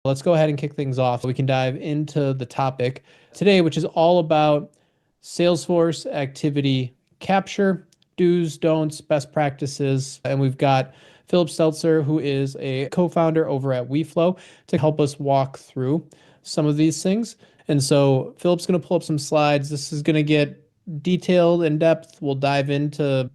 Let's go ahead and kick things off. We can dive into the topic today, which is all about Salesforce activity capture, do's, don'ts, best practices. And we've got Philipp Stelzer, who is a co-founder over at Weflow, to help us walk through some of these things. And so Philipp's going to pull up some slides. This is going to get detailed, in depth. We'll dive into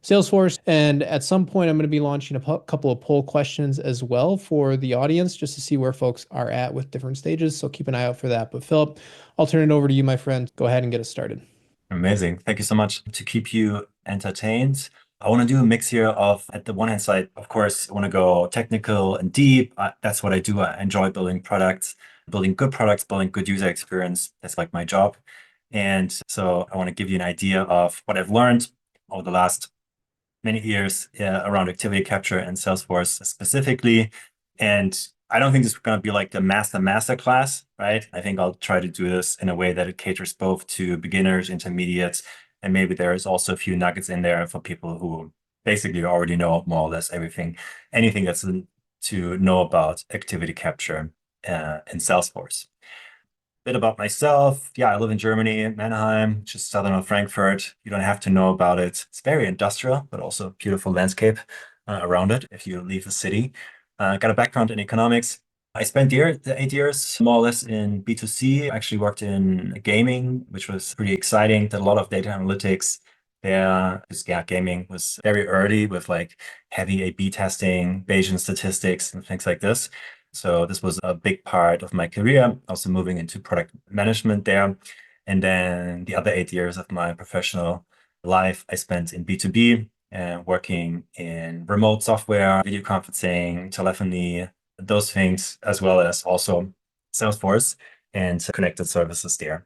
Salesforce. And at some point, I'm going to be launching a couple of poll questions as well for the audience, just to see where folks are at with different stages. So keep an eye out for that. But Philipp, I'll turn it over to you, my friend. Go ahead and get us started. Amazing. Thank you so much. To keep you entertained, I want to do a mix here of, at the one hand side, of course, I want to go technical and deep. That's what I do. I enjoy building products, building good user experience. That's like my job. And so I want to give you an idea of what I've learned over the last many years around activity capture and Salesforce specifically. And I don't think this is going to be like the master class, right? I think I'll try to do this in a way that it caters both to beginners, intermediates, and maybe there is also a few nuggets in there for people who basically already know more or less anything that's to know about activity capture in Salesforce. Bit about myself. Yeah, I live in Germany, Mannheim, just southern of Frankfurt. You don't have to know about it. It's very industrial, but also beautiful landscape around it if you leave the city. Got a background in economics. I spent 8 years more or less in B2C. I actually worked in gaming, which was pretty exciting. Did a lot of data analytics there. Because gaming was very early with like heavy A/B testing, Bayesian statistics, and things like this. So this was a big part of my career, also moving into product management there. And then the other 8 years of my professional life, I spent in B2B, working in remote software, video conferencing, telephony, those things, as well as also Salesforce and connected services there.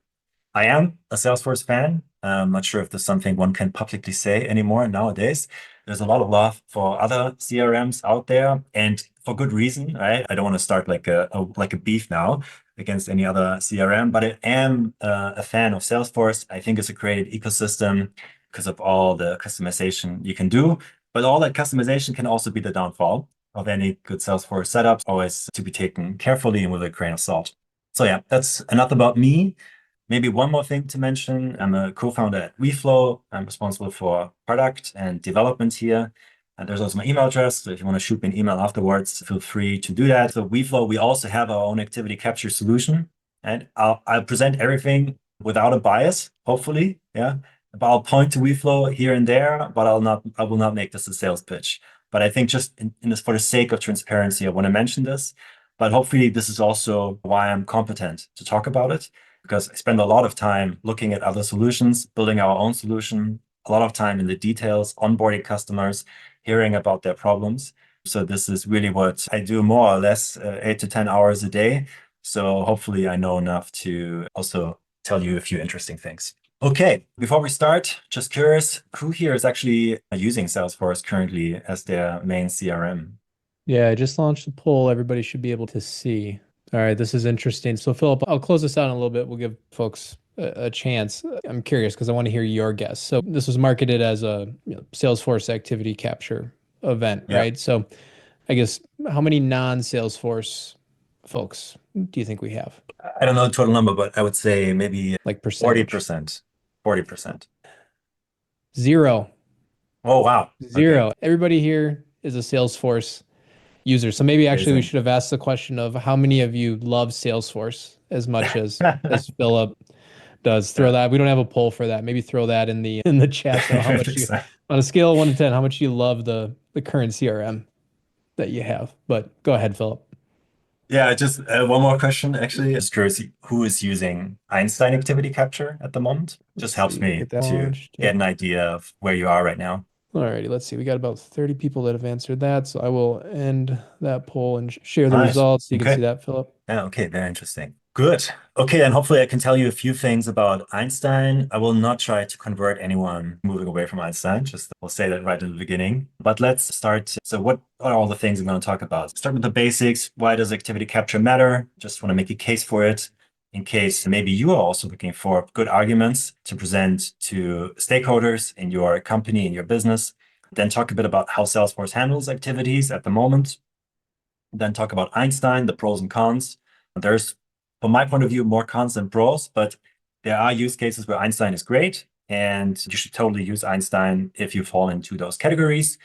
I am a Salesforce fan. I'm not sure if there's something one can publicly say anymore nowadays. There's a lot of love for other CRMs out there, and for good reason, right? I don't want to start like a beef now against any other CRM, but I am a fan of Salesforce. I think it's a great ecosystem because of all the customization you can do. But all that customization can also be the downfall of any good Salesforce setup, always to be taken carefully and with a grain of salt. So yeah, that's enough about me. Maybe one more thing to mention. I'm a co-founder at Weflow. I'm responsible for product and development here. And there's also my email address. So if you want to shoot me an email afterwards, feel free to do that. So Weflow, we also have our own activity capture solution. And I'll present everything without a bias, hopefully. Yeah. But I'll point to Weflow here and there, but I will not make this a sales pitch. But I think just in this, for the sake of transparency, I want to mention this. But hopefully this is also why I'm competent to talk about it, because I spend a lot of time looking at other solutions, building our own solution, a lot of time in the details, onboarding customers, hearing about their problems. So this is really what I do more or less 8 to 10 hours a day. So hopefully I know enough to also tell you a few interesting things. Okay, before we start, just curious, who here is actually using Salesforce currently as their main CRM? Yeah, I just launched a poll. Everybody should be able to see. All right, this is interesting. So, Philipp, I'll close this out in a little bit. We'll give folks a chance. I'm curious because I want to hear your guess. So, this was marketed as a Salesforce activity capture event, Yeah, right? So, I guess how many non-Salesforce folks do you think we have? I don't know the total number, but I would say maybe Like percentage? 40%. 40%. Zero. Oh, wow. Okay. Zero. Everybody here is a Salesforce user. So maybe actually we Amazing. should have asked the question of how many of you love Salesforce as much as Philip does. Throw Yeah. that. We don't have a poll for that. Maybe throw that in the chat though. How much you on a scale of 1 to 10, how much you love the current CRM that you have. But go ahead, Philip. Yeah, just one more question, actually. Just curious, who is using Einstein Activity Capture at the moment? Let's Just helps see. me Get that to launched. get Yep. an idea of where you are right now. Alrighty, let's see. We got about 30 people that have answered that. So I will end that poll and share the Nice. results. So you can see Okay. that, Philip. Yeah, okay, very interesting. Good. Okay, and hopefully I can tell you a few things about Einstein. I will not try to convert anyone moving away from Einstein, just we'll say that right in the beginning. But let's start. So what are all the things I'm going to talk about? Start with the basics. Why does activity capture matter? Just want to make a case for it in case maybe you are also looking for good arguments to present to stakeholders in your company, in your business. Then talk a bit about how Salesforce handles activities at the moment. then talk about Einstein, the pros and cons. There's, from my point of view, more cons than pros, but there are use cases where Einstein is great, and you should totally use Einstein if you fall into those categories.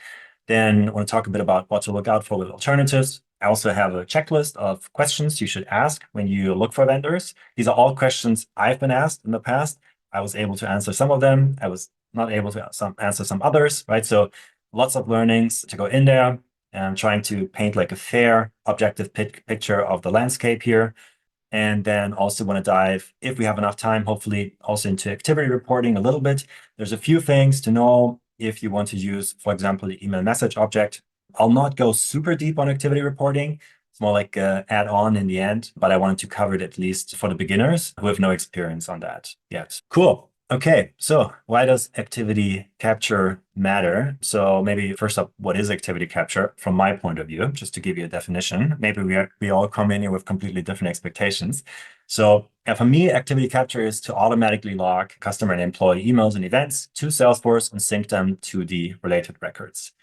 Then I want to talk a bit about what to look out for with alternatives. I also have a checklist of questions you should ask when you look for vendors. These are all questions I've been asked in the past. I was able to answer some of them. I was not able to answer some others, right? So lots of learnings to go in there, and trying to paint like a fair, objective picture of the landscape here. And then also want to dive, if we have enough time, hopefully also into activity reporting a little bit. There's a few things to know if you want to use, for example, the email message object. I'll not go super deep on activity reporting. It's more like an add-on in the end, but I wanted to cover it at least for the beginners who have no experience on that yet. Cool. Okay, so why does activity capture matter? So maybe first up, what is activity capture from my point of view, just to give you a definition. Maybe we all come in here with completely different expectations. So for me, activity capture is to automatically log customer and employee emails and events to Salesforce and sync them to the related records.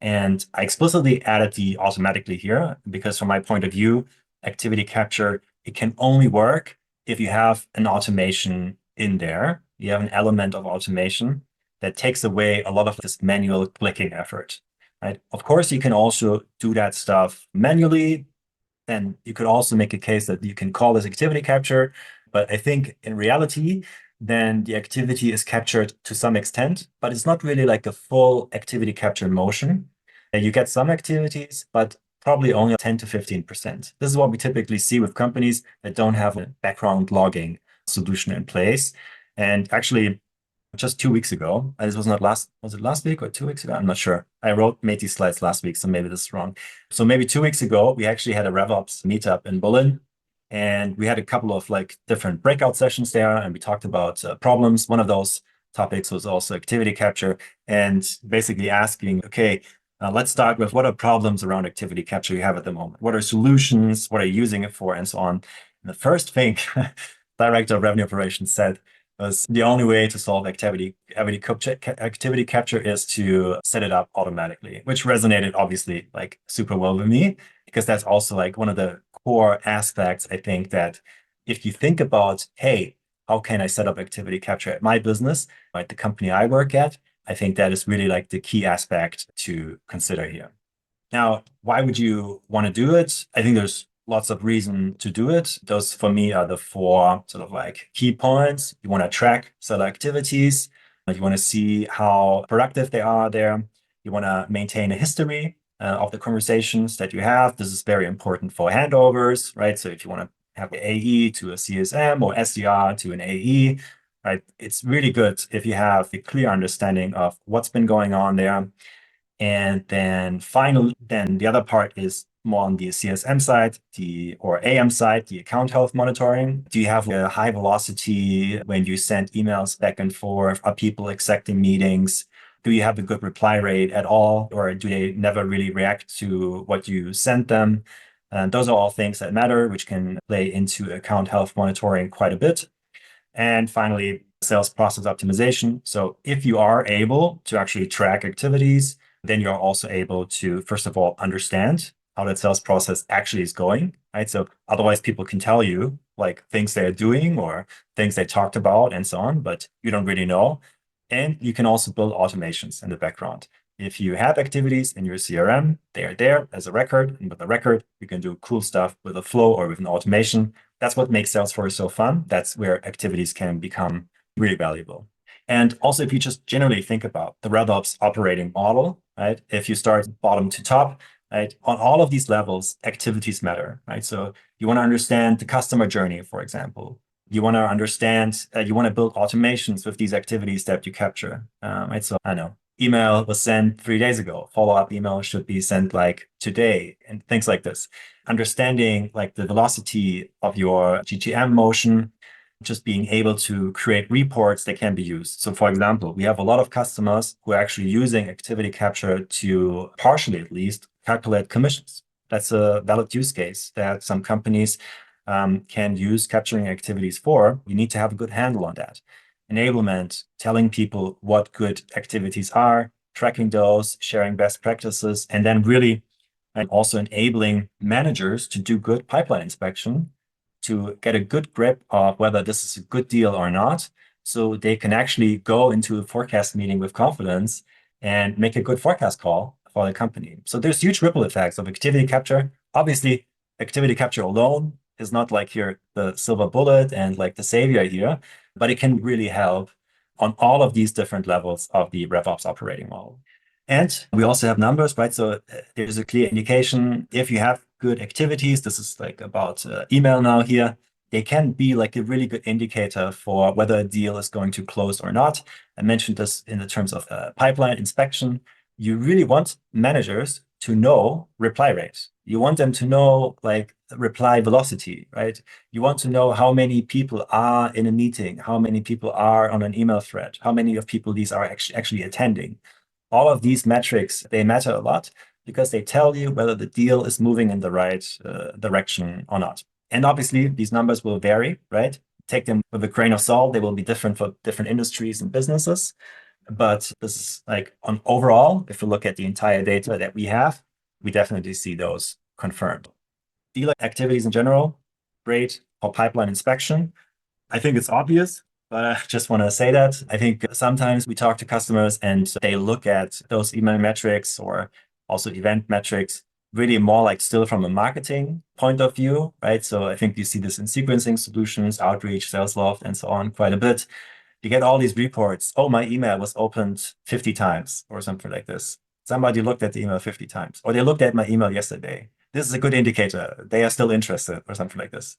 And I explicitly added the automatically here because from my point of view, activity capture, it can only work if you have an automation in there. You have an element of automation that takes away a lot of this manual clicking effort, right? Of course, you can also do that stuff manually. And you could also make a case that you can call this activity capture. But I think in reality, then the activity is captured to some extent, but it's not really like a full activity capture motion. You get some activities, but probably only 10 to 15%. This is what we typically see with companies that don't have a background logging solution in place. And actually, just 2 weeks ago, this was not was it last week or 2 weeks ago? I'm not sure. Made these slides last week, so maybe this is wrong. So maybe 2 weeks ago, we actually had a RevOps meetup in Berlin, and we had a couple of like different breakout sessions there, and we talked about problems. One of those topics was also activity capture, and basically asking, okay, let's start with what are problems around activity capture you have at the moment? What are solutions? What are you using it for? And so on. And the first thing Director of Revenue Operations said was the only way to solve activity capture is to set it up automatically, which resonated obviously like super well with me, because that's also like one of the core aspects. I think that if you think about, hey, how can I set up activity capture at my business, like the company I work at, I think that is really like the key aspect to consider here. Now, why would you want to do it? I think there's lots of reason to do it. Those for me are the four sort of like key points. You want to track seller activities. You want to see how productive they are there. You want to maintain a history of the conversations that you have. This is very important for handovers, right? So if you want to have an AE to a CSM or SDR to an AE, right? It's really good if you have a clear understanding of what's been going on there. And then finally, then the other part is more on the CSM side, or AM side, the account health monitoring. Do you have a high velocity when you send emails back and forth? Are people accepting meetings? Do you have a good reply rate at all? Or do they never really react to what you sent them? And those are all things that matter, which can play into account health monitoring quite a bit. And finally, sales process optimization. So if you are able to actually track activities, then you're also able to, first of all, understand how that sales process actually is going, right? So otherwise people can tell you like things they're doing or things they talked about and so on, but you don't really know. And you can also build automations in the background. If you have activities in your CRM, they are there as a record. And with a record, you can do cool stuff with a flow or with an automation. That's what makes Salesforce so fun. That's where activities can become really valuable. And also, if you just generally think about the RevOps operating model, right? If you start bottom to top, right? On all of these levels, activities matter, right? So you want to understand the customer journey, for example. You want to understand, you want to build automations with these activities that you capture, right? So I know email was sent 3 days ago. Follow-up email should be sent like today and things like this. Understanding like the velocity of your GTM motion, just being able to create reports that can be used. So for example, we have a lot of customers who are actually using activity capture to partially at least calculate commissions. That's a valid use case that some companies can use capturing activities for. You need to have a good handle on that. Enablement, telling people what good activities are, tracking those, sharing best practices, and then really and also enabling managers to do good pipeline inspection to get a good grip of whether this is a good deal or not, so they can actually go into a forecast meeting with confidence and make a good forecast call for the company. So there's huge ripple effects of activity capture. Obviously, activity capture alone is not like here the silver bullet and like the savior here, but it can really help on all of these different levels of the RevOps operating model. And we also have numbers, right? So there's a clear indication if you have good activities, this is like about email now here, they can be like a really good indicator for whether a deal is going to close or not. I mentioned this in the terms of pipeline inspection. You really want managers to know reply rate. You want them to know like reply velocity, right? You want to know how many people are in a meeting, how many people are on an email thread, how many of people these are actually attending. All of these metrics, they matter a lot because they tell you whether the deal is moving in the right direction or not. And obviously, these numbers will vary, right? Take them with a grain of salt. They will be different for different industries and businesses. But this is like on overall, if you look at the entire data that we have, we definitely see those confirmed. Deal activities in general, great for pipeline inspection. I think it's obvious, but I just want to say that. I think sometimes we talk to customers and they look at those email metrics or also event metrics really more like still from a marketing point of view, right? So I think you see this in sequencing solutions, outreach, Salesloft, and so on quite a bit. You get all these reports. Oh, my email was opened 50 times or something like this. Somebody looked at the email 50 times, or they looked at my email yesterday. This is a good indicator. They are still interested or something like this.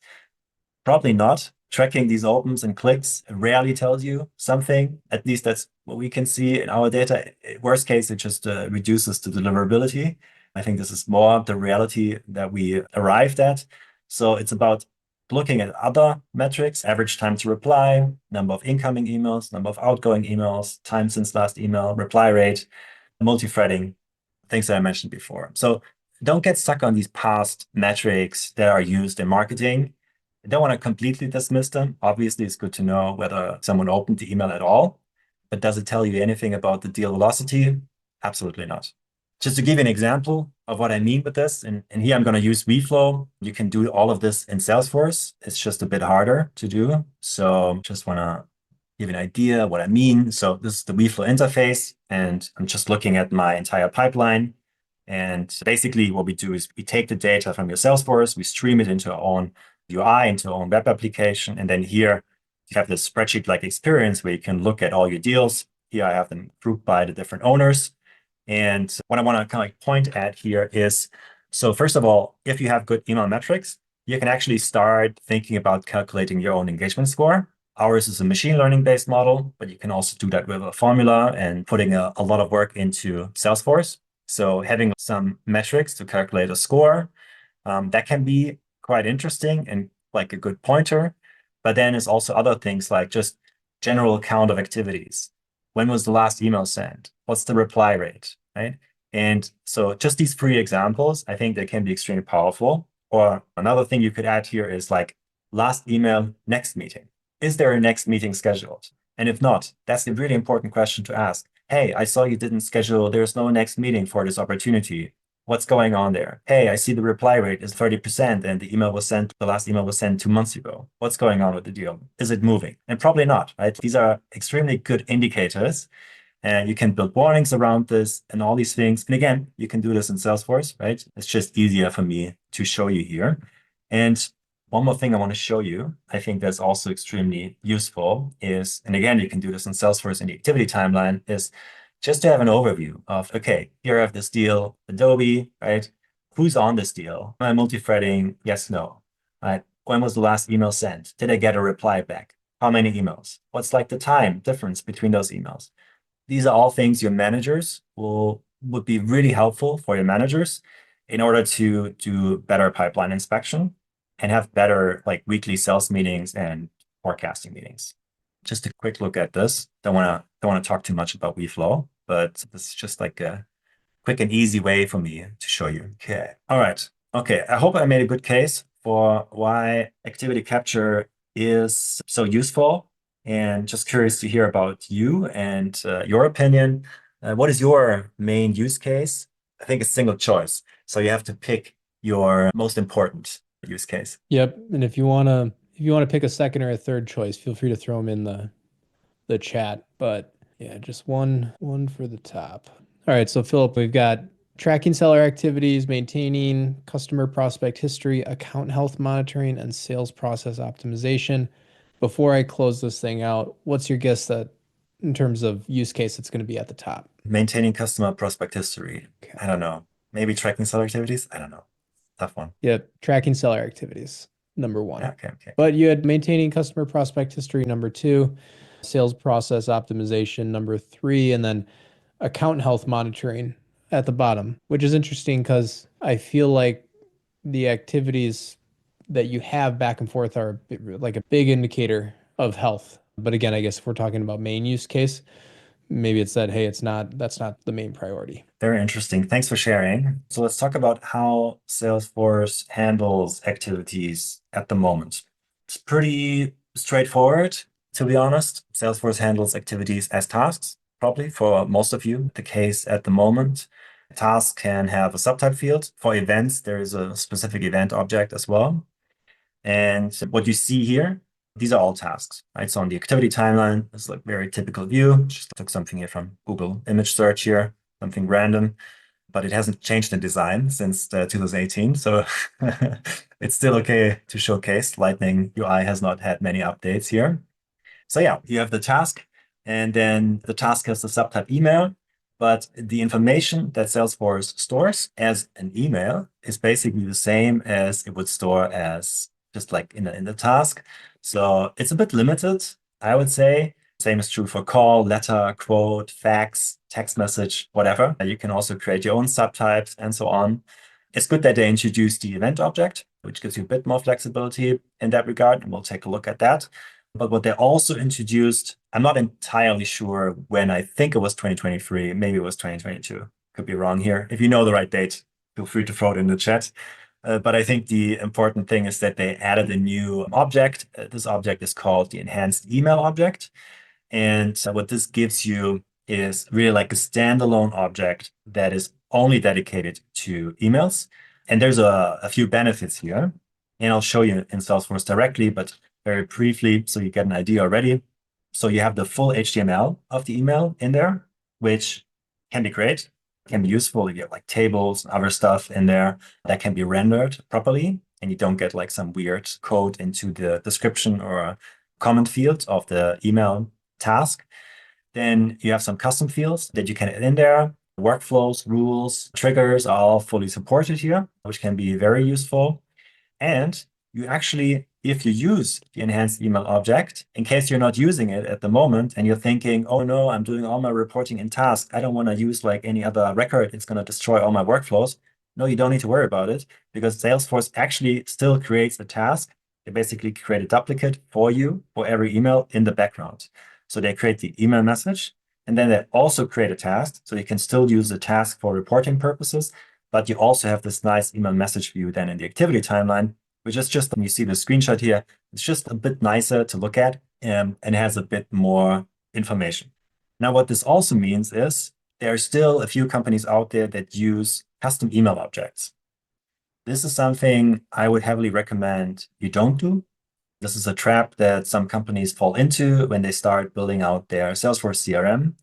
Probably not. Tracking these opens and clicks rarely tells you something. At least that's what we can see in our data. Worst case, it just reduces the deliverability. I think this is more the reality that we arrived at. So it's about looking at other metrics, average time to reply, number of incoming emails, number of outgoing emails, time since last email, reply rate, multi-threading, things that I mentioned before. So don't get stuck on these past metrics that are used in marketing. I don't want to completely dismiss them. Obviously, it's good to know whether someone opened the email at all, but does it tell you anything about the deal velocity? Absolutely not. Just to give you an example of what I mean with this, and here I'm going to use Weflow. You can do all of this in Salesforce. It's just a bit harder to do. So just want to give you an idea what I mean. So this is the Weflow interface, and I'm just looking at my entire pipeline. And basically what we do is we take the data from your Salesforce, we stream it into our own UI, into our own web application. And then here you have this spreadsheet-like experience where you can look at all your deals. Here I have them grouped by the different owners. And what I want to kind of point at here is, so first of all, if you have good email metrics, you can actually start thinking about calculating your own engagement score. Ours is a machine learning based model, but you can also do that with a formula and putting a lot of work into Salesforce. So having some metrics to calculate a score, that can be quite interesting and like a good pointer. But then there's also other things like just general count of activities. When was the last email sent? What's the reply rate, right? And so just these three examples, I think they can be extremely powerful. Or another thing you could add here is like last email, next meeting. Is there a next meeting scheduled? And if not, that's a really important question to ask. Hey, I saw you didn't schedule, there's no next meeting for this opportunity. What's going on there? Hey, I see the reply rate is 30% and the last email was sent 2 months ago. What's going on with the deal? Is it moving? And probably not, right? These are extremely good indicators. And you can build warnings around this and all these things. And again, you can do this in Salesforce, right? It's just easier for me to show you here. And one more thing I want to show you, I think that's also extremely useful is, and again, you can do this in Salesforce in the activity timeline, is just to have an overview of, okay, here I have this deal, Adobe, right? Who's on this deal? Am I multi-threading? Yes, no, right? When was the last email sent? Did I get a reply back? How many emails? What's like the time difference between those emails? These are all things your managers would be really helpful for your managers in order to do better pipeline inspection and have better like weekly sales meetings and forecasting meetings. Just a quick look at this. Don't want to talk too much about Weflow, but this is just like a quick and easy way for me to show you. Okay. All right. Okay. I hope I made a good case for why activity capture is so useful, and just curious to hear about you and your opinion. What is your main use case? I think it's single choice. So you have to pick your most important use case. Yep. And if you want to pick a second or a third choice, feel free to throw them in the chat. But yeah, just one for the top. All right. So Philip, we've got tracking seller activities, maintaining customer prospect history, account health monitoring, and sales process optimization. Before I close this thing out, what's your guess that in terms of use case it's going to be at the top? Maintaining customer prospect history. Okay. I don't know. Maybe tracking seller activities? I don't know. Tough one. Yep. Tracking seller activities, number one. Yeah, okay. But you had maintaining customer prospect history, number two, sales process optimization, number three, and then account health monitoring at the bottom, which is interesting because I feel like the activities that you have back and forth are like a big indicator of health. But again, I guess if we're talking about main use case, maybe it's that, hey, that's not the main priority. Very interesting. Thanks for sharing. So let's talk about how Salesforce handles activities at the moment. It's pretty straightforward, to be honest. Salesforce handles activities as tasks, probably for most of you. The case at the moment, a task can have a subtype field. For events, there is a specific event object as well. And what you see here, these are all tasks, right? So on the activity timeline, it's like very typical view. Just took something here from Google image search here, something random, but it hasn't changed in design since 2018. So it's still okay to showcase. Lightning UI has not had many updates here. So yeah, you have the task, and then the task has the subtype email, but the information that Salesforce stores as an email is basically the same as it would store as just like in the task. So it's a bit limited, I would say. Same is true for call, letter, quote, fax, text message, whatever. You can also create your own subtypes and so on. It's good that they introduced the event object, which gives you a bit more flexibility in that regard, and we'll take a look at that. But what they also introduced, I'm not entirely sure when. I think it was 2023, maybe it was 2022. Could be wrong here. If you know the right date, feel free to throw it in the chat. But I think the important thing is that they added a new object. This object is called the enhanced email object. And what this gives you is really like a standalone object that is only dedicated to emails. And there's a few benefits here. And I'll show you in Salesforce directly, but very briefly, so you get an idea already. So you have the full HTML of the email in there, which can be great, can be useful. You get like tables and other stuff in there that can be rendered properly, and you don't get like some weird code into the description or a comment field of the email task. Then you have some custom fields that you can add in there. Workflows, rules, triggers are all fully supported here, which can be very useful. And you actually, if you use the enhanced email object, in case you're not using it at the moment and you're thinking, oh no, I'm doing all my reporting in task, I don't want to use like any other record, it's going to destroy all my workflows. No, you don't need to worry about it, because Salesforce actually still creates a task. They basically create a duplicate for you for every email in the background. So they create the email message, and then they also create a task. So you can still use the task for reporting purposes, but you also have this nice email message view then in the activity timeline, which is just, when you see the screenshot here, it's just a bit nicer to look at, and has a bit more information. Now, what this also means is there are still a few companies out there that use custom email objects. This is something I would heavily recommend you don't do. This is a trap that some companies fall into when they start building out their Salesforce CRM.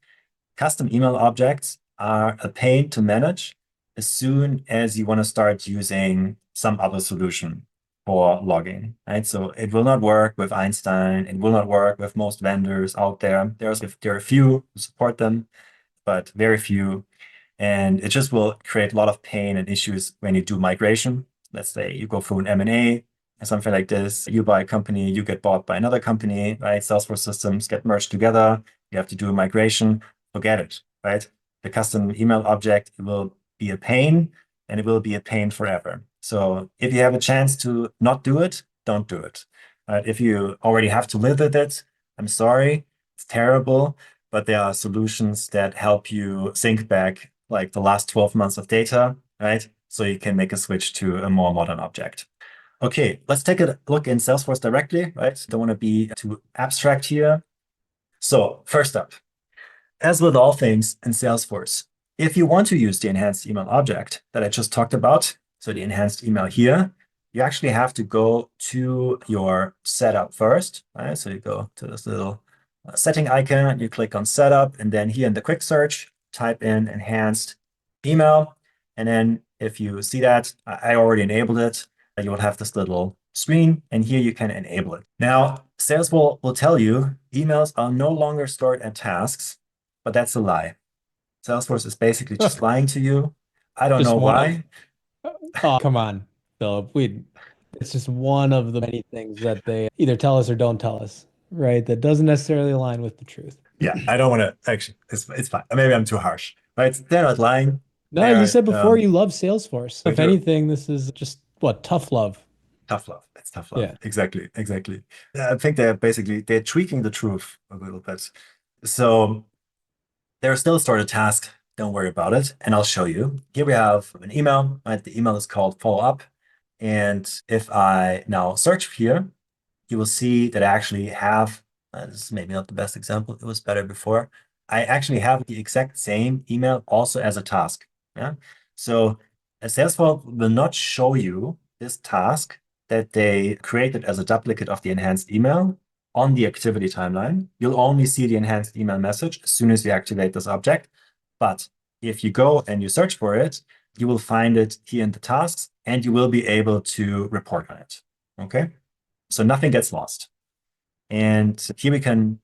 Custom email objects are a pain to manage as soon as you want to start using some other solution for logging, right? So it will not work with Einstein. It will not work with most there are a few who support them, but very few. And it just will create a lot of pain and issues when you do migration. Let's say you go through an M&A or something like this. You buy a company, you get bought by another company, right? Salesforce systems get merged together. You have to do a migration. Forget it, right? The custom email object, it will be a pain, and it will be a pain forever. So if you have a chance to not do it, don't do it. If you already have to live with it, I'm sorry, it's terrible, but there are solutions that help you sync back like the last 12 months of data, right? So you can make a switch to a more modern object. Okay, let's take a look in Salesforce directly, right? Don't want to be too abstract here. So first up, as with all things in Salesforce, If you want to use the enhanced email object that I just talked about, so the enhanced email here, you actually have to go to your setup first, right? So you go to this little setting icon, you click on setup, and then here in the quick search, type in enhanced email. And then if you see that, I already enabled it, you will have this little screen, and here you can enable it. Now, Salesforce will tell you emails are no longer stored as tasks, but that's a lie. Salesforce is basically just lying to you. I don't Just know one why. of, oh, come on, Philip. It's just one of the many things that they either tell us or don't tell us, right? That doesn't necessarily align with the truth. Yeah, I don't want to actually, it's fine. Maybe I'm too harsh, right? They're not lying. No, you They're said before you love Salesforce. we If do anything, this is just what, tough love. tough love. It's tough love. Yeah. Exactly, exactly. I think they're tweaking the truth a little bit. So they're still stored a task. Don't worry about it. And I'll show you. Here we have an email, right? The email is called follow up. And if I now search here, you will see that I actually have, this is maybe not the best example, it was better before. I actually have the exact same email also as a task. Yeah. So a Salesforce will not show you this task that they created as a duplicate of the enhanced email on the activity timeline. You'll only see the enhanced email message as soon as you activate this object. But if you go and you search for it, you will find it here in the tasks and you will be able to report on it. Okay. So nothing gets lost. And here we can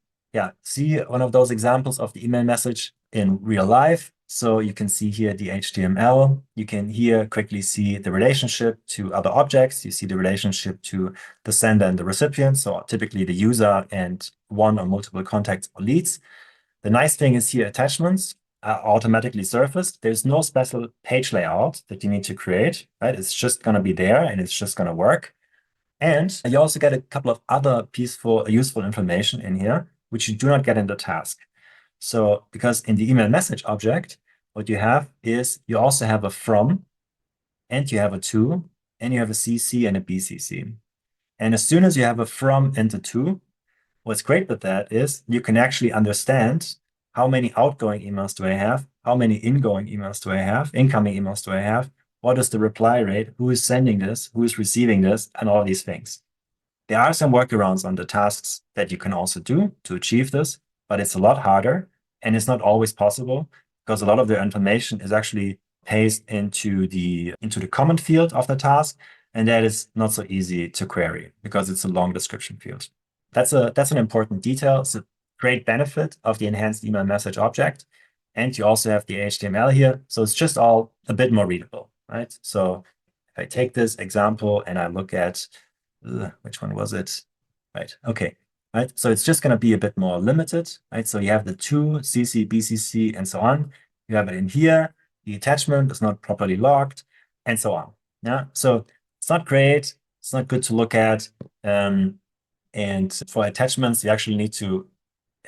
see one of those examples of the email message in real life. So you can see here the HTML. You can here quickly see the relationship to other objects. You see the relationship to the sender and the recipient. So typically the user and one or multiple contacts or leads. The nice thing is here attachments are automatically surfaced. There's no special page layout that you need to create, right? It's just going to be there and it's just going to work. And you also get a couple of other useful information in here, which you do not get in the task. So because in the email message object, what you have is you also have a from, and you have a to, and you have a CC and a BCC. And as soon as you have a from and a to, what's great with that is you can actually understand how many outgoing emails do I have, how many incoming emails do I have, what is the reply rate, who is sending this, who is receiving this, and all these things. There are some workarounds on the tasks that you can also do to achieve this, but it's a lot harder and it's not always possible because a lot of the information is actually pasted into the comment field of the task, and that is not so easy to query because it's a long description field. That's an important detail. It's a great benefit of the enhanced email message object. And you also have the HTML here. So it's just all a bit more readable, right? So if I take this example and I look at, which one was it? Right, okay. Right, so it's just going to be a bit more limited, right? So you have the to, CC, BCC, and so on. You have it in here. The attachment is not properly logged, and so on. Yeah, so it's not great. It's not good to look at. And for attachments, you actually need to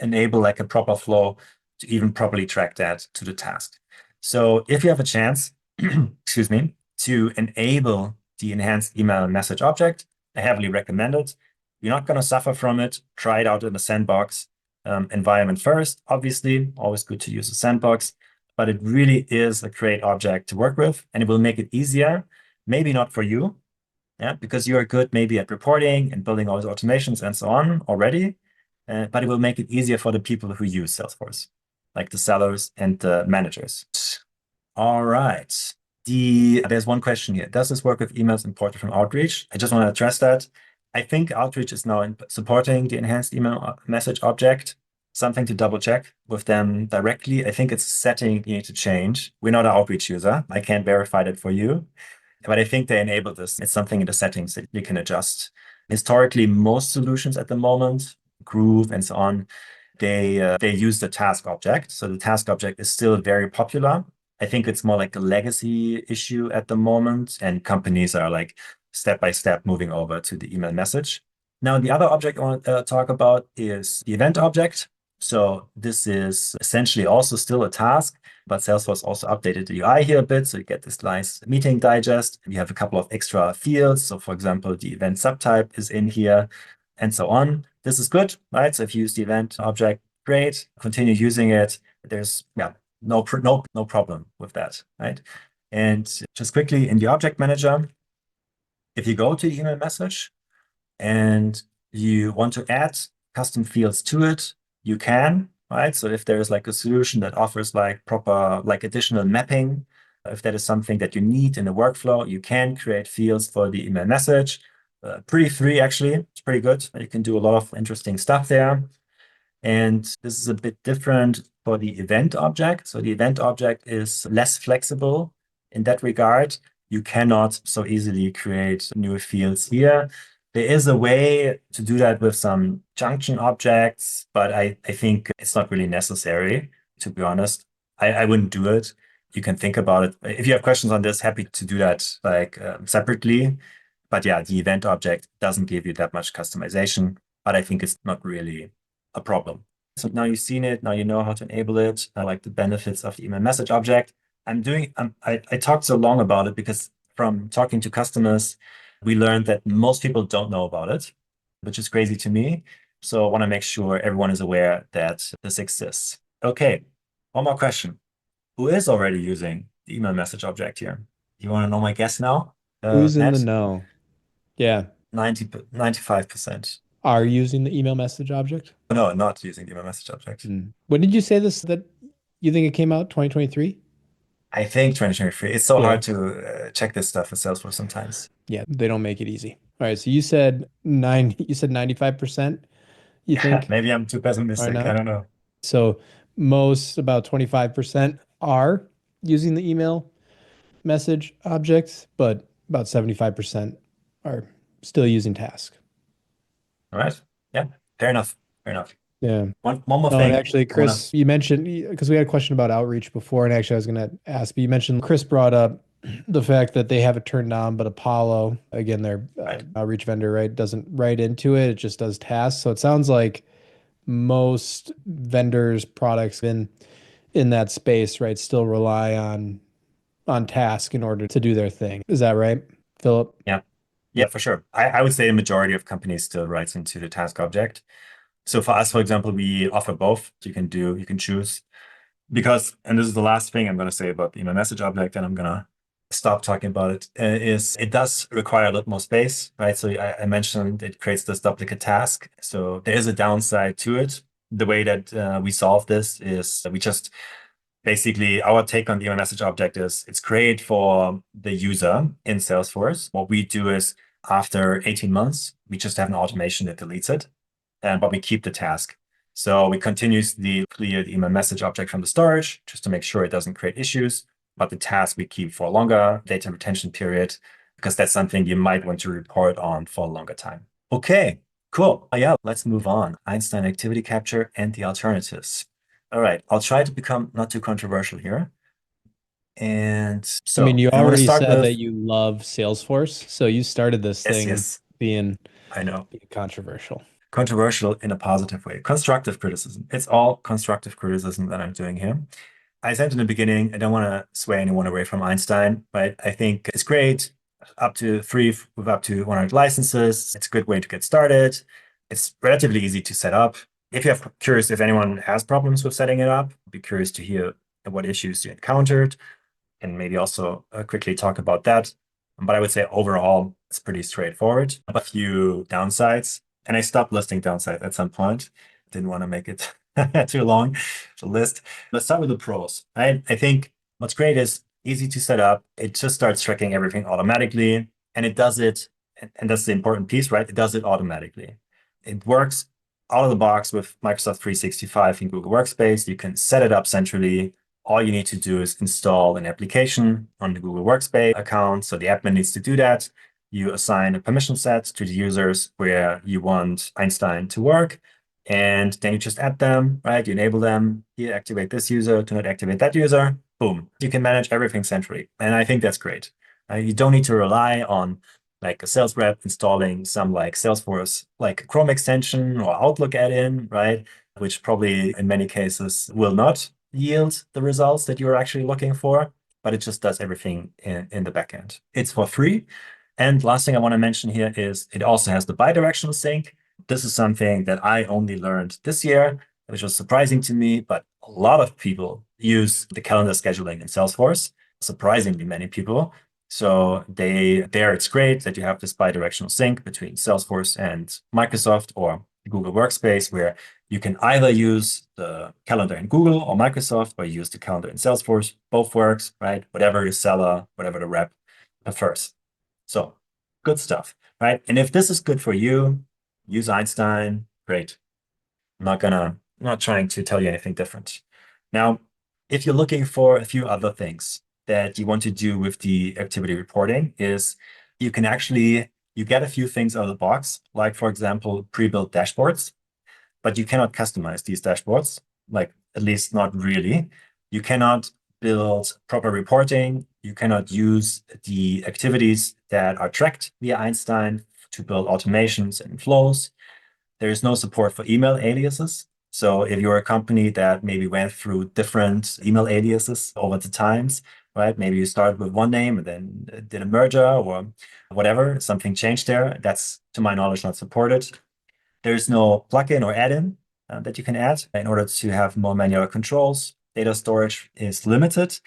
enable like a proper flow to even properly track that to the task. So if you have a chance, excuse me, to enable the enhanced email message object, I heavily recommend it. You're not going to suffer from it. Try it out in the sandbox environment first. Obviously, always good to use a sandbox, but it really is a great object to work with, and it will make it easier. Maybe not for you, yeah, because you are good maybe at reporting and building all these automations and so on already, but it will make it easier for the people who use Salesforce, like the sellers and the managers. All right. There's one question here. Does this work with emails imported from Outreach? I just want to address that. I think Outreach is now supporting the enhanced email message object. Something to double check with them directly. I think it's a setting you need to change. We're not an Outreach user. I can't verify that for you, but I think they enabled this. It's something in the settings that you can adjust. Historically, most solutions at the moment, Groove and so on, they use the task object. So the task object is still very popular. I think it's more like a legacy issue at the moment, and companies are like step by step moving over to the email message. Now, the other object I want to talk about is the event object. So this is essentially also still a task, but Salesforce also updated the UI here a bit. So you get this nice meeting digest. You have a couple of extra fields. So for example, the event subtype is in here and so on. This is good, right? So if you use the event object, great, continue using it. There's no problem with that, right? And just quickly in the object manager, if you go to the email message and you want to add custom fields to it, you can, right? So if there's like a solution that offers like proper, like additional mapping, if that is something that you need in the workflow, you can create fields for the email message. Pretty free, actually. It's pretty good. You can do a lot of interesting stuff there. And this is a bit different for the event object. So the event object is less flexible in that regard. You cannot so easily create new fields here. There is a way to do that with some junction objects, but I think it's not really necessary, to be honest. I wouldn't do it. You can think about it. If you have questions on this, happy to do that like separately. But yeah, the event object doesn't give you that much customization, but I think it's not really a problem. So now you've seen it, now you know how to enable it. I like the benefits of the email message object. I talked so long about it because from talking to customers, we learned that most people don't know about it, which is crazy to me. So I want to make sure everyone is aware that this exists. Okay, one more question. Who is already using the email message object here? You want to know my guess now? Who's in the Matt? know? Yeah. 95%. Are using the email message object? No, not using the email message object. When did you say this that you think it came out? 2023? I think 2023. It's so Yeah. hard to check this stuff with Salesforce sometimes. Yeah, they don't make it easy. All right, so you said 95%, you think, Maybe I'm too or pessimistic. I not? don't know. So most, about 25% are using the email message objects, but about 75% are still using task. All right. Yeah, fair enough. Fair enough. Yeah. One more Oh, and thing. actually, Chris, you mentioned, because we had a question about outreach before, and actually I was going to ask, but you mentioned Chris brought up the fact that they have it turned on, but Apollo, again, their Right. outreach vendor, right, doesn't write into it. It just does tasks. So it sounds like most vendors' products in that space, right, still rely on task in order to do their thing. Is that right, Philip? Yeah. Yeah, for sure. I would say a majority of companies still writes into the task object. So for us, for example, we offer both. You can choose because, and this is the last thing I'm going to say about the email message object, and I'm going to stop talking about it, is it does require a lot more space, right? So I mentioned it creates this duplicate task. So there is a downside to it. The way that we solve this is we just basically our take on the email message object is it's great for the user in Salesforce. What we do is after 18 months, we just have an automation that deletes it, but we keep the task. So we continuously clear the email message object from the storage just to make sure it doesn't create issues. But the task we keep for a longer data retention period because that's something you might want to report on for a longer time. Okay, cool. Yeah, let's move on. Einstein Activity Capture and the alternatives. All right, I'll try to become not too controversial here. And so I mean, you I want to already start said with that you love Salesforce, so you started this thing yes, being I know. controversial. Controversial in a positive way. Constructive criticism. It's all constructive criticism that I'm doing here. I said in the beginning, I don't want to sway anyone away from Einstein, but I think it's great. Up to free with up to 100 licenses. It's a good way to get started. It's relatively easy to set up. If you're curious if anyone has problems with setting it up, I'd be curious to hear what issues you encountered and maybe also quickly talk about that. But I would say overall, it's pretty straightforward. A few downsides, and I stopped listing downsides at some point. Didn't want to make it too long to list. Let's start with the pros. I think what's great is easy to set up. It just starts tracking everything automatically, and it does it. And that's the important piece, right? It does it automatically. It works out of the box with Microsoft 365 in Google Workspace. You can set it up centrally. All you need to do is install an application on the Google Workspace account. So the admin needs to do that. You assign a permission set to the users where you want Einstein to work. And then you just add them, right? You enable them. Here, activate this user, do not activate that user. Boom. You can manage everything centrally. And I think that's great. You don't need to rely on like a sales rep installing some like Salesforce, like Chrome extension or Outlook add-in, right? Which probably in many cases will not yield the results that you're actually looking for, but it just does everything in the backend. It's for free. And last thing I want to mention here is it also has the bidirectional sync. This is something that I only learned this year, which was surprising to me, but a lot of people use the calendar scheduling in Salesforce, surprisingly many people. So there it's great that you have this bidirectional sync between Salesforce and Microsoft or Google Workspace, where you can either use the calendar in Google or Microsoft, or use the calendar in Salesforce. Both works, right? Whatever the seller, whatever the rep prefers. So good stuff, right? And if this is good for you, use Einstein, great. I'm not trying to tell you anything different. Now, if you're looking for a few other things that you want to do with the activity reporting, is you can actually, you get a few things out of the box, like for example, pre-built dashboards, but you cannot customize these dashboards, like at least not really. You cannot build proper reporting. You cannot use the activities that are tracked via Einstein to build automations and flows. There is no support for email aliases. So if you're a company that maybe went through different email aliases over the times, right? Maybe you started with one name and then did a merger or whatever, something changed there. That's, to my knowledge, not supported. There's no plugin or add-in that you can add in order to have more manual controls. Data storage is limited.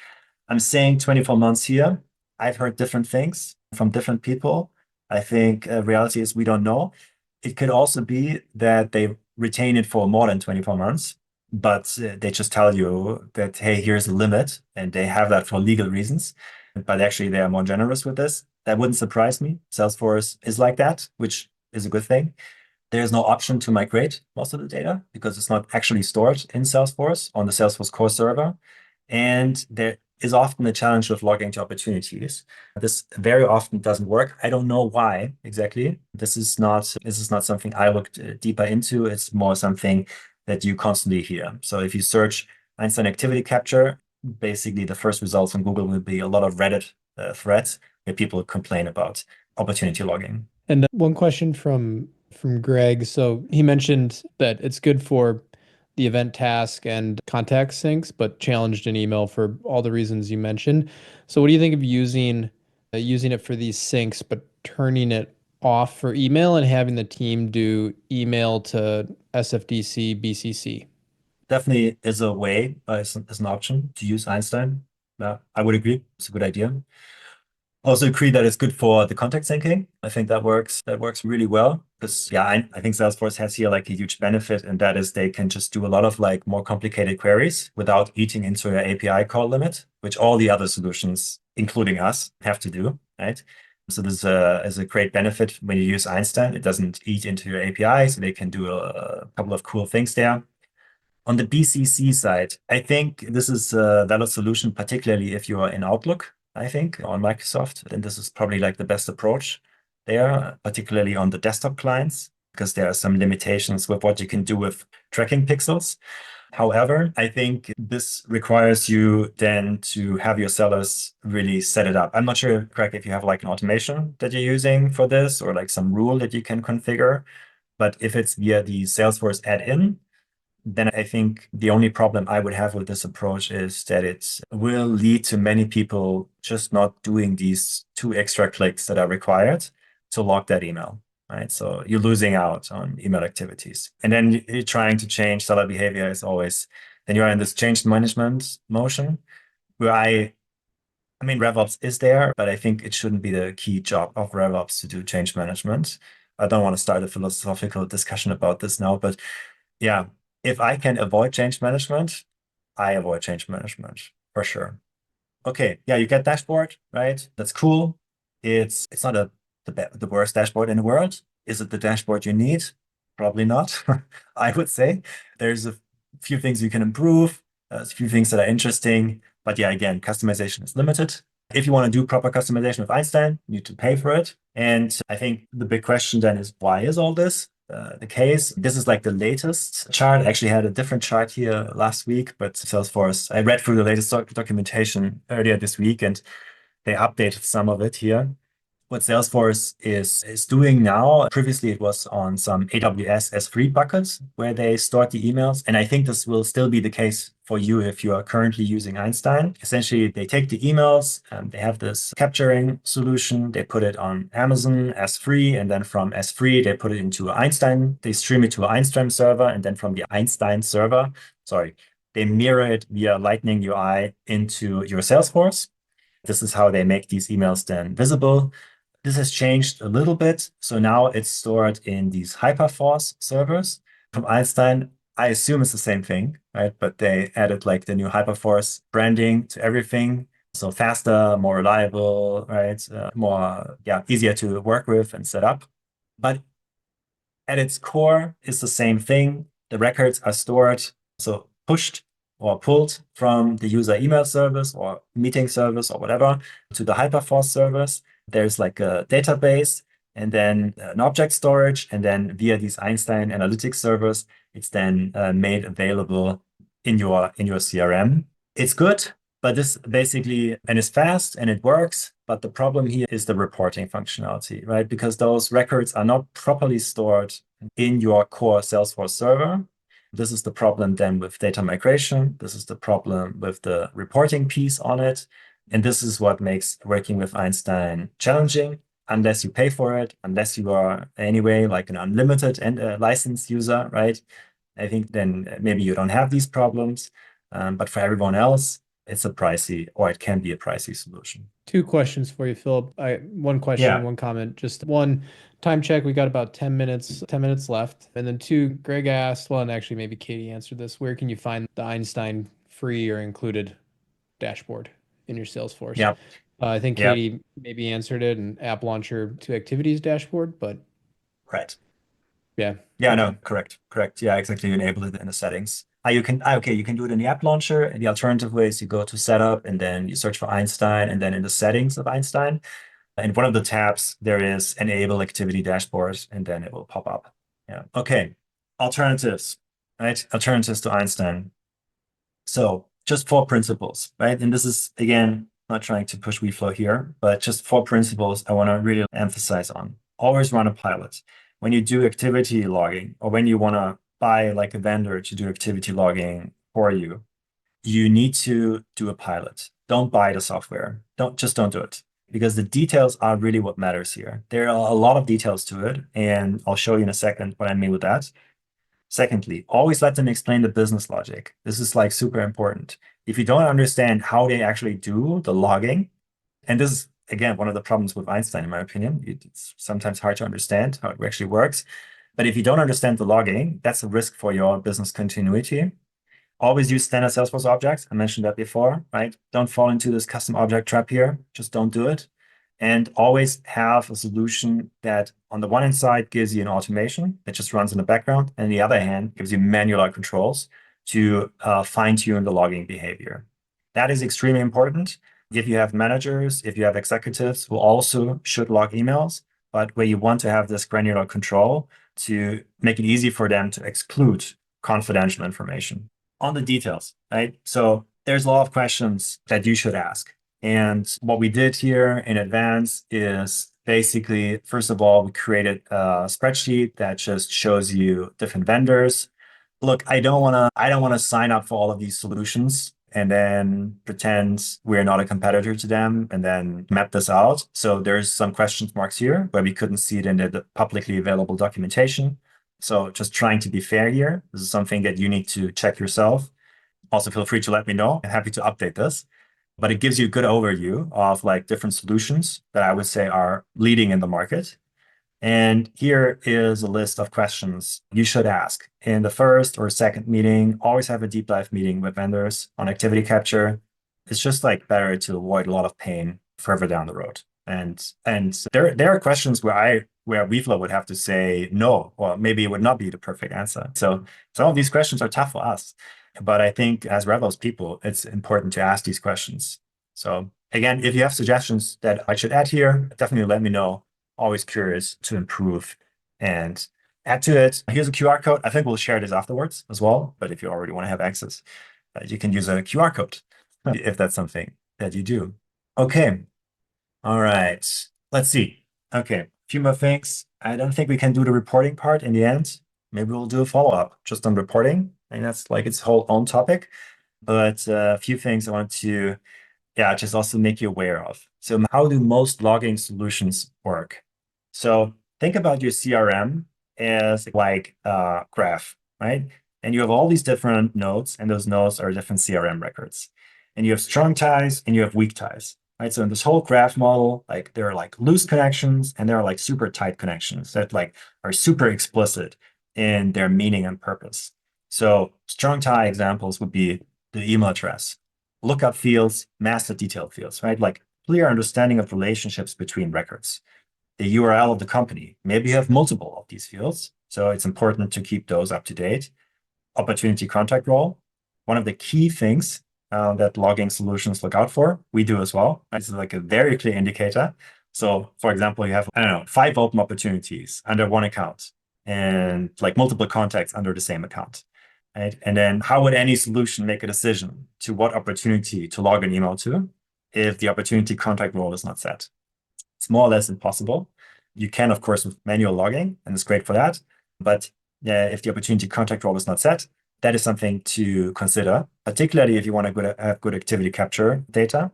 I'm saying 24 months here. I've heard different things from different people. I think reality is we don't know. It could also be that they retain it for more than 24 months, but they just tell you that, hey, here's a limit, and they have that for legal reasons. But actually, they are more generous with this. That wouldn't surprise me. Salesforce is like that, which is a good thing. There's no option to migrate most of the data because it's not actually stored in Salesforce on the Salesforce core server. And there is often a challenge with logging to opportunities. This very often doesn't work. I don't know why exactly. This is not something I looked deeper into. It's more something that you constantly hear. So if you search Einstein Activity Capture, basically the first results on Google will be a lot of Reddit threads where people complain about opportunity logging. And one question from Greg. So he mentioned that it's good for the event task and contact syncs, but challenged in email for all the reasons you mentioned. So what do you think of using it for these syncs, but turning it off for email and having the team do email to SFDC, BCC? Definitely is a way, as an option to use Einstein. Yeah, I would agree. It's a good idea. Also agree that it's good for the context syncing. I think that works really well because yeah, I think Salesforce has here like a huge benefit, and that is they can just do a lot of like more complicated queries without eating into your API call limit, which all the other solutions, including us, have to do, right? So this is a great benefit when you use Einstein. It doesn't eat into your API, so they can do a couple of cool things there. On the BCC side, I think this is a valid solution, particularly if you are in Outlook, I think, on Microsoft. Then this is probably like the best approach there, particularly on the desktop clients, because there are some limitations with what you can do with tracking pixels. However, I think this requires you then to have your sellers really set it up. I'm not sure, Craig, if you have like an automation that you're using for this or like some rule that you can configure. But if it's via the Salesforce add-in, then I think the only problem I would have with this approach is that it will lead to many people just not doing these 2 extra clicks that are required to log that email, right? So you're losing out on email activities. And then you're trying to change seller behavior is always, then you're in this change management motion where I mean, RevOps is there, but I think it shouldn't be the key job of RevOps to do change management. I don't want to start a philosophical discussion about this now, but yeah, if I can avoid change management, I avoid change management for sure. Okay, yeah, you get dashboard, right? That's cool. It's not the worst dashboard in the world. Is it the dashboard you need? Probably not. I would say there's a few things you can improve. There's a few things that are interesting, but yeah, again, customization is limited. If you want to do proper customization with Einstein, you need to pay for it. And I think the big question then is, why is all this the case? This is like the latest chart. I actually had a different chart here last week, but Salesforce, I read through the latest documentation earlier this week, and they updated some of it here. What Salesforce is doing now, previously it was on some AWS S3 buckets where they stored the emails. And I think this will still be the case for you if you are currently using Einstein. Essentially, they take the emails, they have this capturing solution, they put it on Amazon S3, and then from S3, they put it into Einstein, they stream it to an Einstein server, and then from the Einstein server, sorry, they mirror it via Lightning UI into your Salesforce. This is how they make these emails then visible. This has changed a little bit. So now it's stored in these Hyperforce servers from Einstein. I assume it's the same thing, right? But they added like the new Hyperforce branding to everything. So faster, more reliable, right? More, easier to work with and set up. But at its core, it's the same thing. The records are stored, so pushed or pulled from the user email service or meeting service or whatever to the Hyperforce service. There's like a database and then an object storage. And then via these Einstein analytics servers, it's then made available in your CRM. It's good, but this basically, and it's fast and it works. But the problem here is the reporting functionality, right? Because those records are not properly stored in your core Salesforce server. This is the problem then with data migration. This is the problem with the reporting piece on it. And this is what makes working with Einstein challenging, unless you pay for it, unless you are anyway like an unlimited and licensed user, right? I think then maybe you don't have these problems. But for everyone else, it's a pricey, or it can be a pricey solution. Two questions for you, Philip. One question, one comment. Just one, time check. We got about 10 minutes left. And then two, Greg asked, well, and actually maybe Katie answered this. Where can you find the Einstein free or included dashboard in your Salesforce? Yeah. I think Katie maybe answered it, and app launcher to activities dashboard, but right. Yeah. Yeah, no, correct. Yeah, exactly. You enable it in the settings. You can do it in the app launcher. And the alternative way is you go to setup and then you search for Einstein, and then in the settings of Einstein, in one of the tabs, there is enable activity dashboard, and then it will pop up. Yeah. Okay. Alternatives, right? Alternatives to Einstein. So just 4 principles, right? And this is, again, not trying to push Weflow here, but just 4 principles I want to really emphasize on. Always run a pilot. When you do activity logging, or when you want to buy like a vendor to do activity logging for you, you need to do a pilot. Don't buy the software. Don't do it, because the details are really what matters here. There are a lot of details to it, and I'll show you in a second what I mean with that. Secondly, always let them explain the business logic. This is like super important. If you don't understand how they actually do the logging, and this is, again, one of the problems with Einstein, in my opinion, it's sometimes hard to understand how it actually works. But if you don't understand the logging, that's a risk for your business continuity. Always use standard Salesforce objects. I mentioned that before, right? Don't fall into this custom object trap here. Just don't do it. And always have a solution that on the one hand side gives you an automation that just runs in the background, and on the other hand gives you manual controls to fine tune the logging behavior. That is extremely important. If you have managers, if you have executives who also should log emails, but where you want to have this granular control to make it easy for them to exclude confidential information. On the details, right? So there's a lot of questions that you should ask. And what we did here in advance is basically, first of all, we created a spreadsheet that just shows you different vendors. Look, I don't want to sign up for all of these solutions and then pretend we're not a competitor to them and then map this out. So there's some question marks here where we couldn't see it in the publicly available documentation. So just trying to be fair here. This is something that you need to check yourself. Also, feel free to let me know. I'm happy to update this. But it gives you a good overview of like different solutions that I would say are leading in the market. And here is a list of questions you should ask. In the first or second meeting, always have a deep dive meeting with vendors on activity capture. It's just like better to avoid a lot of pain further down the road. And there are questions where Weflow would have to say no, or maybe it would not be the perfect answer. So some of these questions are tough for us. But I think as RevOps people, it's important to ask these questions. So again, if you have suggestions that I should add here, definitely let me know. Always curious to improve and add to it. Here's a QR code. I think we'll share this afterwards as well. But if you already want to have access, you can use a QR code if that's something that you do. Okay. All right. Let's see. Okay. A few more things. I don't think we can do the reporting part in the end. Maybe we'll do a follow-up just on reporting. And that's like its whole own topic. But a few things I want to, just also make you aware of. So how do most logging solutions work? So think about your CRM as like a graph, right? And you have all these different nodes, and those nodes are different CRM records. And you have strong ties and you have weak ties, right? So in this whole graph model, like there are like loose connections and there are like super tight connections that like are super explicit in their meaning and purpose. So strong tie examples would be the email address, lookup fields, master detail fields, right? Like clear understanding of relationships between records. The URL of the company. Maybe you have multiple of these fields, so it's important to keep those up to date. Opportunity contact role. One of the key things that logging solutions look out for, we do as well. This is like a very clear indicator. So for example, you have, I don't know, 5 open opportunities under one account and like multiple contacts under the same account. Right? And then how would any solution make a decision to what opportunity to log an email to if the opportunity contact role is not set? It's more or less impossible. You can, of course, with manual logging, and it's great for that. But if the opportunity contact role is not set, that is something to consider, particularly if you want to have good activity capture data.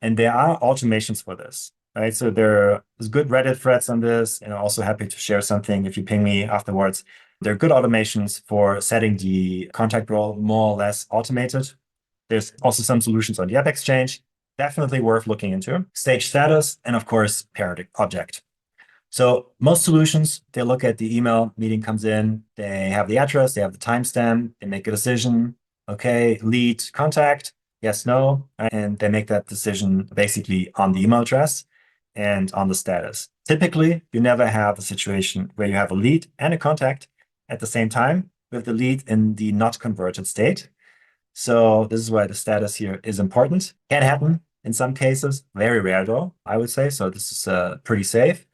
And there are automations for this, right? So there's good Reddit threads on this, and I'm also happy to share something if you ping me afterwards. There are good automations for setting the contact role more or less automated. There's also some solutions on the App Exchange, definitely worth looking into. Stage status, and of course, parent object. So most solutions, they look at the email, meeting comes in, they have the address, they have the timestamp, they make a decision. Okay, lead contact, yes, no, and they make that decision basically on the email address and on the status. Typically, you never have a situation where you have a lead and a contact at the same time with the lead in the not converted state. So this is why the status here is important. Can happen in some cases, very rare though, I would say. So this is pretty safe.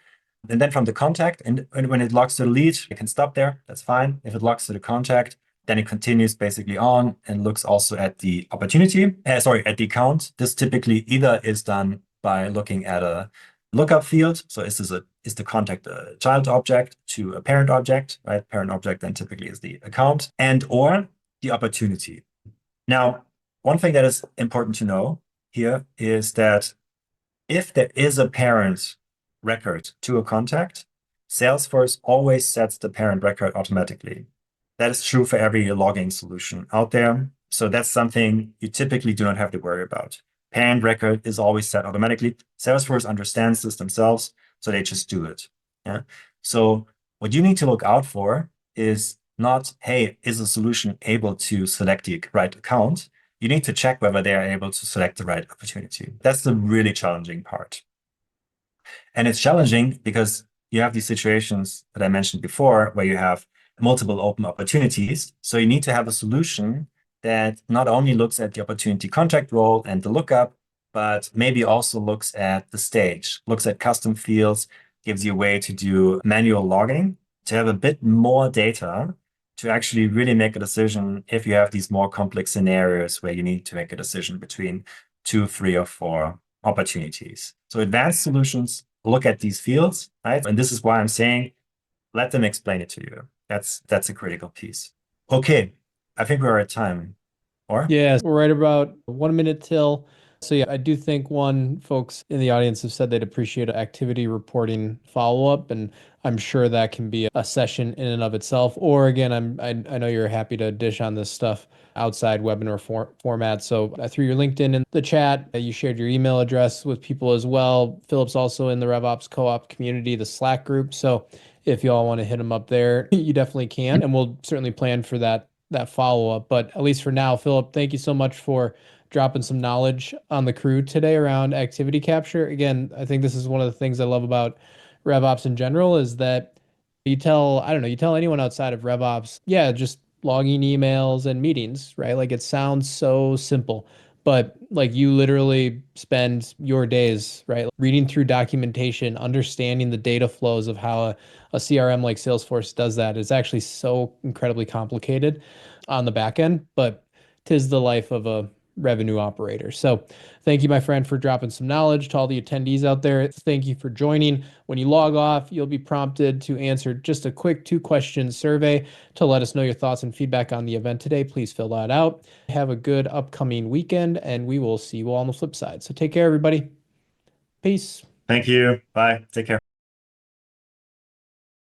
And then from the contact, and when it logs to the lead, it can stop there. That's fine. If it logs to the contact, then it continues basically on and looks also at the opportunity, at the account. This typically either is done by looking at a lookup field. So is the contact a child object to a parent object, right? Parent object then typically is the account and or the opportunity. Now, one thing that is important to know here is that if there is a parent record to a contact, Salesforce always sets the parent record automatically. That is true for every logging solution out there. So that's something you typically do not have to worry about. Parent record is always set automatically. Salesforce understands this themselves, so they just do it. Yeah. So what you need to look out for is not, hey, is a solution able to select the right account? You need to check whether they are able to select the right opportunity. That's the really challenging part. And it's challenging because you have these situations that I mentioned before where you have multiple open opportunities. So you need to have a solution that not only looks at the opportunity contact role and the lookup, but maybe also looks at the stage, looks at custom fields, gives you a way to do manual logging, to have a bit more data to actually really make a decision if you have these more complex scenarios where you need to make a decision between 2, 3, or 4 opportunities. So advanced solutions look at these fields, right? And this is why I'm saying, let them explain it to you. That's a critical piece. Okay, I think we're at time. Or? Yeah, we're right about 1 minute till. So yeah, I do think folks in the audience have said they'd appreciate an activity reporting follow-up, and I'm sure that can be a session in and of itself. Or again, I know you're happy to dish on this stuff outside webinar format. So I threw your LinkedIn in the chat. You shared your email address with people as well. Philipp's also in the RevOps Co-op community, the Slack group. So if you all want to hit him up there, you definitely can, and we'll certainly plan for that follow-up. But at least for now, Philipp, thank you so much for dropping some knowledge on the crew today around activity capture. Again, I think this is one of the things I love about RevOps in general is that I don't know, you tell anyone outside of RevOps, yeah, just logging emails and meetings, right? Like it sounds so simple, but like you literally spend your days, right, reading through documentation, understanding the data flows of how a CRM like Salesforce does that. It's actually so incredibly complicated on the back end, but 'tis the life of a revenue operator. So thank you, my friend, for dropping some knowledge to all the attendees out there. Thank you for joining. When you log off, you'll be prompted to answer just a quick 2-question survey to let us know your thoughts and feedback on the event today. Please fill that out. Have a good upcoming weekend, and we will see you all on the flip side. So take care, everybody. Peace. Thank you. Bye. Take care.